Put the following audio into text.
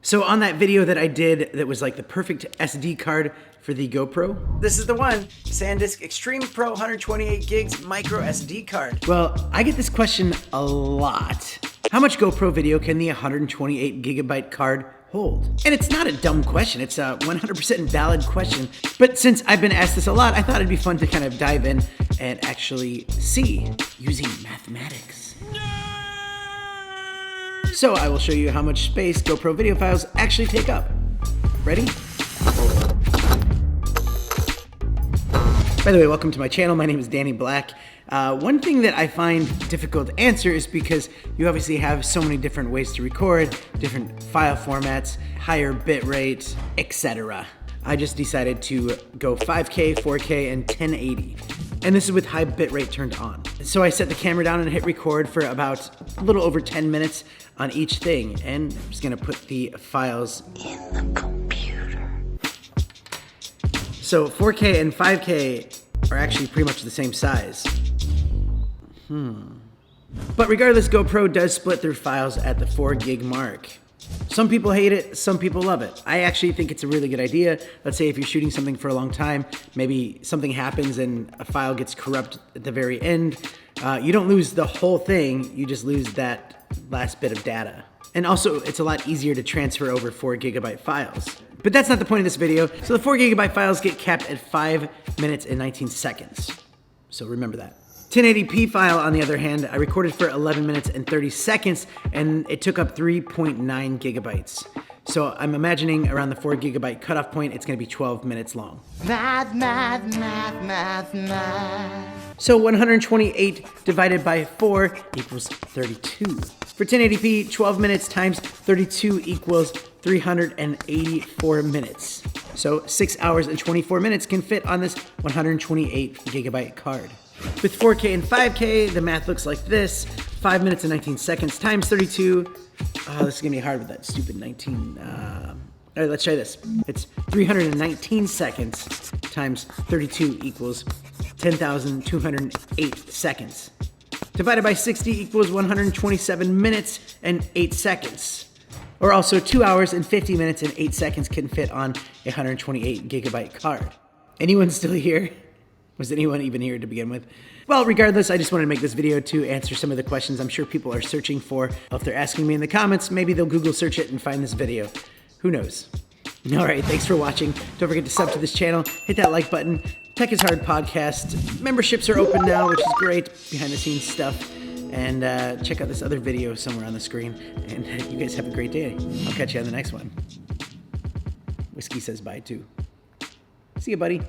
So on that video that I did that was like the perfect SD card for the GoPro, this is the one, SanDisk Extreme Pro 128 gigs micro SD card. Well, I get this question a lot. How much GoPro video can the 128 gigabyte card hold? And it's not a dumb question, it's a 100% valid question. But since I've been asked this a lot, I thought it'd be fun to kind of dive in and actually see using mathematics. So I will show you how much space GoPro video files actually take up. Ready? By the way, welcome to my channel. My name is Danny Black. One thing that I find difficult to answer is because you obviously have so many different ways to record, different file formats, higher bit rate, etc. I just decided to go 5K, 4K, and 1080. And this is with high bit rate turned on. So I set the camera down and hit record for about a little over 10 minutes on each thing. And I'm just gonna put the files in the computer. So 4K and 5K are actually pretty much the same size. But regardless, GoPro does split their files at the 4 gig mark. Some people hate it, some people love it. I actually think it's a really good idea. Let's say if you're shooting something for a long time, maybe something happens and a file gets corrupt at the very end. You don't lose the whole thing, you just lose that last bit of data. And also, it's a lot easier to transfer over 4 gigabyte files. But that's not the point of this video. So the 4 gigabyte files get capped at 5 minutes and 19 seconds. So remember that. 1080p file, on the other hand, I recorded for 11 minutes and 30 seconds, and it took up 3.9 gigabytes. So I'm imagining around the 4 gigabyte cutoff point, it's gonna be 12 minutes long. Math. So 128 divided by 4 equals 32. For 1080p, 12 minutes times 32 equals 384 minutes. So 6 hours and 24 minutes can fit on this 128 gigabyte card. With 4K and 5K, the math looks like this. 5 minutes and 19 seconds times 32. Oh, this is gonna be hard with that stupid 19. All right, let's try this. It's 319 seconds times 32 equals 10,208 seconds. Divided by 60 equals 127 minutes and 8 seconds. Or also 2 hours and 50 minutes and 8 seconds can fit on a 128 gigabyte card. Anyone still here? Was anyone even here to begin with? Well, regardless, I just wanted to make this video to answer some of the questions I'm sure people are searching for. If they're asking me in the comments, maybe they'll Google search it and find this video. Who knows? All right, thanks for watching. Don't forget to sub to this channel, hit that like button. Tech is Hard podcast. Memberships are open now, which is great, behind the scenes stuff. And check out this other video somewhere on the screen. And you guys have a great day. I'll catch you on the next one. Whiskey says bye too. See you, buddy.